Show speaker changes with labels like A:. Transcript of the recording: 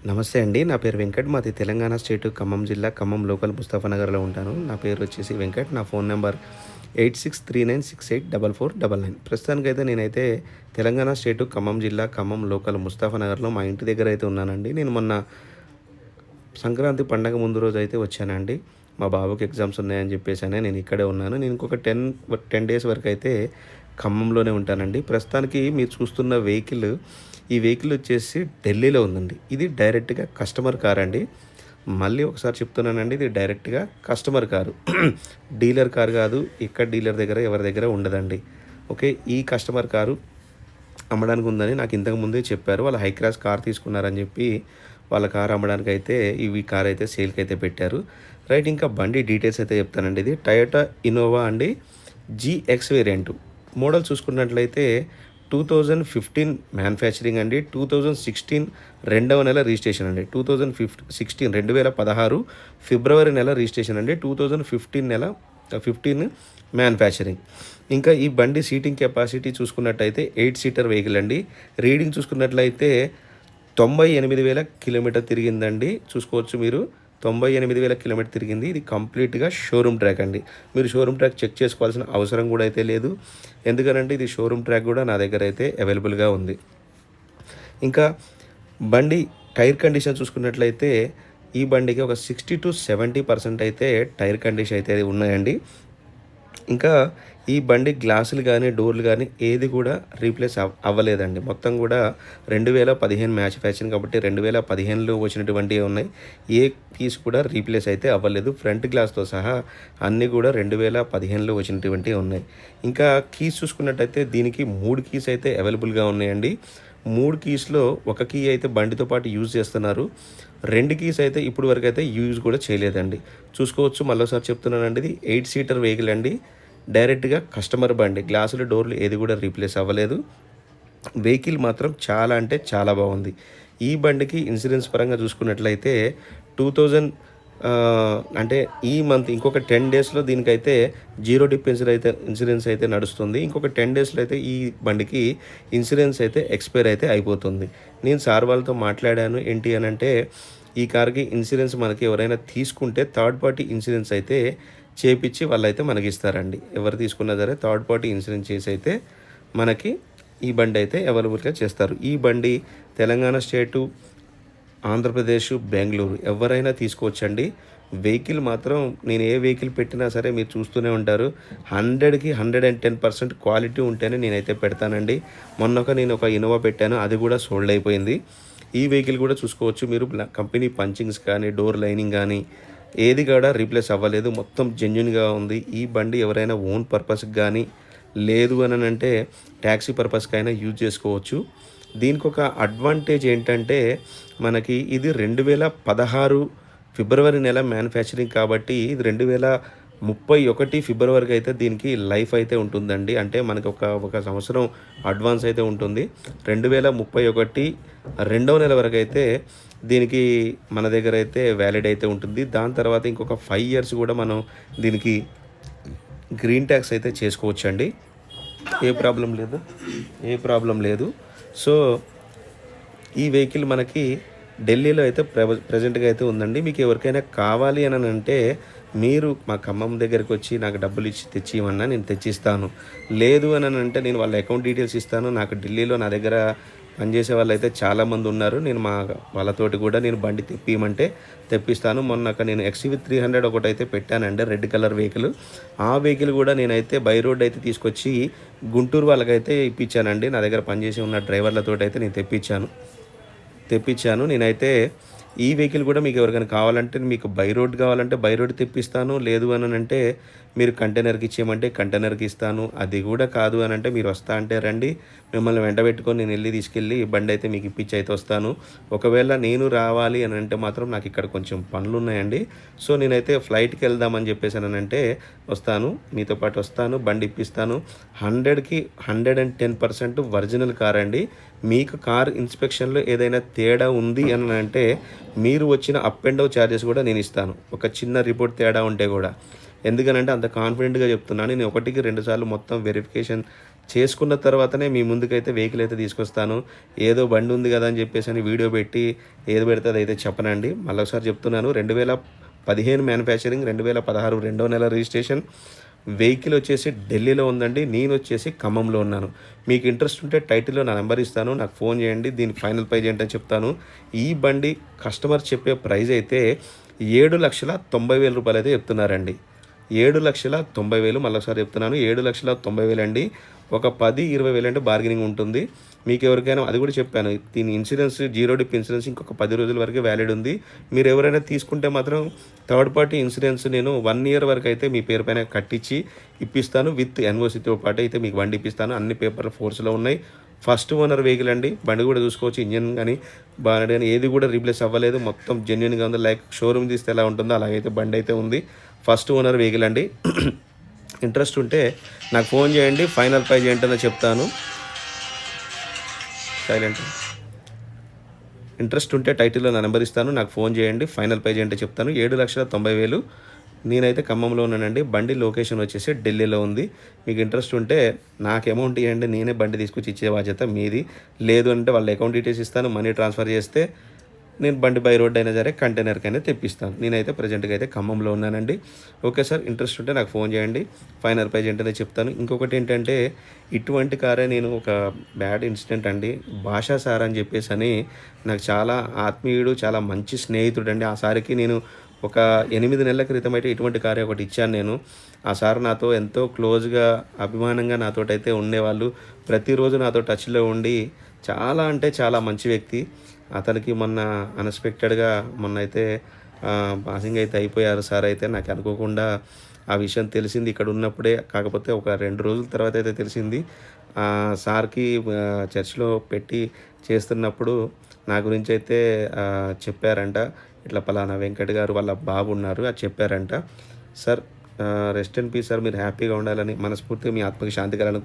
A: నమస్తే అండి. నా పేరు వెంకట్. మాది తెలంగాణ స్టేటు ఖమ్మం జిల్లా, ఖమ్మం లోకల్ ముస్తఫానగర్‌లో ఉంటాను. నా పేరు వచ్చేసి వెంకట్. నా ఫోన్ నంబర్ 8639684499. ప్రస్తుతానికైతే నేనైతే తెలంగాణ స్టేటు ఖమ్మం జిల్లా, ఖమ్మం లోకల్ ముస్తఫానగర్‌లో మా ఇంటి దగ్గర అయితే ఉన్నానండి. నేను మొన్న సంక్రాంతి పండగ ముందు రోజైతే వచ్చానండి. మా బాబుకి ఎగ్జామ్స్ ఉన్నాయని చెప్పేసనే నేను ఇక్కడే ఉన్నాను. నేను ఇంకొక 10 డేస్ వరకైతే ఖమ్మంలోనే ఉంటానండి. ప్రస్తుతానికి మీరు చూస్తున్న ఈ వెహికల్ వచ్చేసి ఢిల్లీలో ఉందండి. ఇది డైరెక్ట్‌గా కస్టమర్ కార్ అండి. మళ్ళీ ఒకసారి చెప్తున్నానండి. ఇది డైరెక్ట్‌గా కస్టమర్ కారు. డీలర్ కార్ కాదు. ఇక్కడ డీలర్ దగ్గర ఎవరి దగ్గర ఉండదండి. ఓకే. ఈ కస్టమర్ కారు అమ్మడానికి ఉందని నాకు ఇంతకు ముందే చెప్పారు. వాళ్ళు హై క్లాస్ కార్ తీసుకున్నారని చెప్పి వాళ్ళ కార్ అమ్మడానికైతే ఈ కార్ అయితే సేల్‌కైతే పెట్టారు. రైట్, ఇంకా బండి డీటెయిల్స్ అయితే చెప్తానండి. ఇది టయోటా ఇన్నోవా అండి. GX variant. మోడల్ చూసుకున్నట్లయితే 2015 మ్యానుఫ్యాక్చరింగ్ అండి. 2016 రెండవ నెల రిజిస్ట్రేషన్ అండి. 2016 ఫిబ్రవరి నెల రిజిస్ట్రేషన్ అండి. 2015 మ్యానుఫ్యాక్చరింగ్. ఇంకా ఈ బండి సీటింగ్ కెపాసిటీ చూసుకున్నట్టయితే 8 సీటర్ వెహికల్ అండి. రీడింగ్ చూసుకున్నట్లయితే 98,000 కిలోమీటర్ తిరిగిందండి. చూసుకోవచ్చు మీరు. 98,000 కిలోమీటర్ తిరిగింది. ఇది కంప్లీట్‌గా షోరూమ్ ట్రాక్ అండి. మీరు షోరూమ్ ట్రాక్ చెక్ చేసుకోవాల్సిన అవసరం కూడా అయితే లేదు. ఎందుకనంటే ఇది షోరూమ్ ట్రాక్ కూడా నా దగ్గర అయితే అవైలబుల్‌గా ఉంది. ఇంకా బండి టైర్ కండిషన్ చూసుకున్నట్లయితే ఈ బండికి ఒక 60-70% అయితే టైర్ కండిషన్ అయితే ఉన్నాయండి. ఇంకా ఈ బండి గ్లాసులు గానీ, డోర్లు గానీ ఏది కూడా రీప్లేస్ అవ్వలేదండి. మొత్తం కూడా 2015 మ్యానుఫ్యాక్చరింగ్ కాబట్టి 2015లో వచ్చినటువంటివే ఉన్నాయి. ఏ పీస్ కూడా రీప్లేస్ అయితే అవ్వలేదు. ఫ్రంట్ గ్లాస్‌తో సహా అన్నీ కూడా 2015లో వచ్చినటువంటివే ఉన్నాయి. ఇంకా కీస్ చూసుకున్నట్టయితే దీనికి 3 కీస్ అయితే అవైలబుల్‌గా ఉన్నాయండి. 3 కీస్‌లో ఒక కీ అయితే బండితో పాటు యూజ్ చేస్తున్నారు. 2 కీస్ అయితే ఇప్పటి వరకైతే యూజ్ కూడా చేయలేదండి. చూసుకోవచ్చు, మళ్ళొకసారి చెప్తున్నానండి. ఇది 8 సీటర్ వెహికల్ అండి. డైరెక్ట్‌గా కస్టమర్ బండి. గ్లాసులు, డోర్లు ఏది కూడా రీప్లేస్ అవ్వలేదు. వెహికల్ మాత్రం చాలా అంటే చాలా బాగుంది. ఈ బండికి ఇన్సూరెన్స్ పరంగా చూసుకున్నట్లయితే 2000 అంటే ఈ మంత్ ఇంకొక 10 డేస్‌లో దీనికైతే జీరో డిప్ ఇన్సూరెన్స్ అయితే నడుస్తుంది. ఇంకొక 10 డేస్‌లో అయితే ఈ బండికి ఇన్సూరెన్స్ అయితే ఎక్స్‌పైర్ అయితే అయిపోతుంది. నేను సార్ వాళ్ళతో మాట్లాడాను. ఏంటి అనంటే ఈ కార్‌కి ఇన్సూరెన్స్ మనకి ఎవరైనా తీసుకుంటే థర్డ్ పార్టీ ఇన్సూరెన్స్ అయితే చేపిచ్చి వాళ్ళైతే మనకిస్తారండి. ఎవరు తీసుకున్నా సరే థర్డ్ పార్టీ ఇన్సూరెన్స్ చేసి అయితే మనకి ఈ బండి అయితే అవైలబుల్‌గా చేస్తారు. ఈ బండి తెలంగాణ స్టేటు, ఆంధ్రప్రదేశ్, బెంగుళూరు ఎవరైనా తీసుకోవచ్చండి. వెహికల్ మాత్రం నేను ఏ వెహికల్ పెట్టినా సరే మీరు చూస్తూనే ఉంటారు. 100కి 110% క్వాలిటీ ఉంటేనే నేనైతే పెడతానండి. నేను ఒక ఇన్నోవా పెట్టాను. అది కూడా సోల్డ్ అయిపోయింది. ఈ వెహికల్ కూడా చూసుకోవచ్చు మీరు. కంపెనీ పంచింగ్స్ కానీ, డోర్ లైనింగ్ కానీ ఏది కూడా రీప్లేస్ అవ్వలేదు. మొత్తం జెన్యూన్‌గా ఉంది. ఈ బండి ఎవరైనా ఓన్ పర్పస్‌కి కానీ, లేదు అనంటే ట్యాక్సీ పర్పస్‌కైనా యూజ్ చేసుకోవచ్చు. దీనికొక అడ్వాంటేజ్ ఏంటంటే మనకి ఇది 2016 ఫిబ్రవరి నెల మ్యానుఫ్యాక్చరింగ్ కాబట్టి ఇది 2031 ఫిబ్రవరికి అయితే దీనికి లైఫ్ అయితే ఉంటుందండి. అంటే మనకి ఒక సంవత్సరం అడ్వాన్స్ అయితే ఉంటుంది. 2031 రెండవ నెల వరకు అయితే దీనికి మన దగ్గర అయితే వ్యాలిడ్ అయితే ఉంటుంది. దాని తర్వాత ఇంకొక 5 ఇయర్స్ కూడా మనం దీనికి గ్రీన్ ట్యాక్స్ అయితే చేసుకోవచ్చండి. ఏ ప్రాబ్లం లేదు. సో ఈ వెహికల్ మనకి ఢిల్లీలో అయితే ప్రెజెంట్‌గా అయితే ఉందండి. మీకు ఎవరికైనా కావాలి అని అంటే మీరు మా ఖమ్మం దగ్గరికి వచ్చి నాకు డబ్బులు ఇచ్చి తెచ్చియమన్నా నేను తెచ్చిస్తాను. లేదు అని అంటే నేను వాళ్ళ అకౌంట్ డీటెయిల్స్ ఇస్తాను. నాకు ఢిల్లీలో నా దగ్గర పనిచేసే వాళ్ళైతే చాలామంది ఉన్నారు. నేను వాళ్ళతోటి కూడా నేను బండి తెప్పియమంటే తెప్పిస్తాను. నేను XUV 300 ఒకటైతే పెట్టానండి, రెడ్ కలర్ వెహికల్. ఆ వెహికల్ కూడా నేనైతే బై రోడ్ అయితే తీసుకొచ్చి గుంటూరు వాళ్ళకైతే ఇప్పించానండి. నా దగ్గర పనిచేసి ఉన్న డ్రైవర్లతోటి అయితే నేను తెప్పించాను. నేనైతే ఈ వెహికల్ కూడా మీకు ఎవరికైనా కావాలంటే, మీకు బై రోడ్ కావాలంటే బై రోడ్ తెప్పిస్తాను. లేదు అని అంటే మీరు కంటైనర్కి ఇచ్చేయమంటే కంటైనర్కి ఇస్తాను. అది కూడా కాదు అని అంటే మీరు వస్తా అంటే రండి, మిమ్మల్ని వెంటబెట్టుకొని నేను తీసుకెళ్ళి బండి అయితే మీకు ఇప్పించి అయితే వస్తాను. ఒకవేళ నేను రావాలి అని అంటే మాత్రం నాకు ఇక్కడ కొంచెం పనులు ఉన్నాయండి. సో నేనైతే ఫ్లైట్కి వెళ్దామని చెప్పేసానంటే వస్తాను, మీతో పాటు వస్తాను, బండి ఇప్పిస్తాను. 100కి 110% ఒరిజినల్ కార్ అండి. మీకు కార్ ఇన్స్పెక్షన్లో ఏదైనా తేడా ఉంది అని అంటే మీరు వచ్చిన అప్ అండ్ డౌన్ ఛార్జెస్ కూడా నేను ఇస్తాను. ఒక చిన్న రిపోర్ట్ తేడా ఉంటే కూడా. ఎందుకనంటే అంత కాన్ఫిడెంట్గా చెప్తున్నాను. నేను 1కి 2 సార్లు మొత్తం వెరిఫికేషన్ చేసుకున్న తర్వాతనే మీ ముందుకైతే వెహికల్ అయితే తీసుకొస్తాను. ఏదో బండి ఉంది కదా అని చెప్పేసని వీడియో పెట్టి ఏది పెడితే అదైతే చెప్పనండి. మళ్ళొకసారి చెప్తున్నాను. 2015 మ్యానుఫ్యాక్చరింగ్, 2016 రెండో నెల రిజిస్ట్రేషన్. వెహికల్ వచ్చేసి ఢిల్లీలో ఉందండి. నేనొచ్చేసి ఖమ్మంలో ఉన్నాను. మీకు ఇంట్రెస్ట్ ఉంటే టైటిల్‌లో నా నంబర్ ఇస్తాను. నాకు ఫోన్ చేయండి. దీని ఫైనల్ ప్రైజ్ ఏంటని చెప్తాను. ఈ బండి కస్టమర్ చెప్పే ప్రైజ్ అయితే రూ. 7,90,000 అయితే చెప్తున్నారండి. 7,90,000 మళ్ళొకసారి చెప్తున్నాను. 7,90,000 అండి. ఒక 10, 20,000 అంటే బార్గెనింగ్ ఉంటుంది. మీకు ఎవరికైనా అది కూడా చెప్పాను. దీని ఇన్సూరెన్స్ జీరో డిప్ ఇన్సూరెన్స్ ఇంకొక 10 రోజుల వరకే వ్యాలిడ్ ఉంది. మీరు ఎవరైనా తీసుకుంటే మాత్రం థర్డ్ పార్టీ ఇన్సూరెన్స్ నేను 1 ఇయర్ వరకు అయితే మీ పేరు పైన కట్టించి ఇప్పిస్తాను. విత్ ఎన్ఓసితో పాటు అయితే మీకు బండి ఇప్పిస్తాను. అన్ని పేపర్లు ఫోర్స్‌లో ఉన్నాయి. ఫస్ట్ ఓనర్ వెహికల్ అండి. బండి కూడా చూసుకోవచ్చు. ఇంజిన్ కానీ బాడీ కానీ ఏది కూడా రీప్లేస్ అవ్వలేదు. మొత్తం జెన్యూన్‌గా ఉంది. లైక్ షోరూమ్ తీస్తే ఎలా ఉంటుందో అలాగైతే బండి అయితే ఉంది. ఫస్ట్ ఓనర్ వెహికల్ అండి. ఇంట్రెస్ట్ ఉంటే నాకు ఫోన్ చేయండి. ఫైనల్ ప్రైజ్ ఏంటో చెప్తాను. సైలెంట్. ఇంట్రెస్ట్ ఉంటే టైటిల్‌లో నా నెంబర్ ఇస్తాను. నాకు ఫోన్ చేయండి. ఫైనల్ ప్రైజ్ ఏంటో చెప్తాను. 7,90,000. నేనైతే ఖమ్మంలో ఉన్నానండి. బండి లొకేషన్ వచ్చేసి ఢిల్లీలో ఉంది. మీకు ఇంట్రెస్ట్ ఉంటే నాకు అమౌంట్ ఇవ్వండి. నేనే బండి తీసుకొచ్చి ఇచ్చే బాధ్యత మీది. లేదు అంటే వాళ్ళ అకౌంట్ డీటెయిల్స్ ఇస్తాను. మనీ ట్రాన్స్ఫర్ చేస్తే నేను బండి బై రోడ్ అయినా సరే కంటైనర్కైనా తెప్పిస్తాను. నేనైతే ప్రజెంట్‌గా అయితే ఖమ్మంలో ఉన్నానండి. Okay sir. ఇంట్రెస్ట్ ఉంటే నాకు ఫోన్ చేయండి. ఫైనల్ ప్రైజ్ ఏంటనే చెప్తాను. ఇంకొకటి ఏంటంటే ఇటువంటి కారే నేను ఒక బ్యాడ్ ఇన్సిడెంట్ అండి. భాషా సార్ అని చెప్పేసని నాకు చాలా ఆత్మీయుడు, చాలా మంచి స్నేహితుడండి. ఆ సార్‌కి నేను ఒక 8 నెలల క్రితం అయితే ఇటువంటి కారే ఒకటి ఇచ్చాను నేను. ఆ సార్ నాతో ఎంతో క్లోజ్‌గా, అభిమానంగా నాతోటైతే ఉండేవాళ్ళు. ప్రతిరోజు నాతో టచ్‌లో ఉండి చాలా అంటే చాలా మంచి వ్యక్తి. అతనికి మొన్న అన్‌ఎక్స్‌పెక్టెడ్‌గా మొన్నైతే పాసింగ్ అయితే అయిపోయారు సార్ అయితే. నాకు అనుకోకుండా ఆ విషయం తెలిసింది ఇక్కడ ఉన్నప్పుడే. కాకపోతే ఒక 2 రోజుల తర్వాత అయితే తెలిసింది. సార్‌కి చర్చ్‌లో పెట్టి చేస్తున్నప్పుడు నా గురించైతే చెప్పారంట. ఇట్లా పలానా వెంకట్ గారు వాళ్ళ బాబు ఉన్నారు. అది చెప్పారంట. Sir rest in peace sir. మీరు హ్యాపీగా ఉండాలని మనస్ఫూర్తిగా మీ ఆత్మకి శాంతి కలను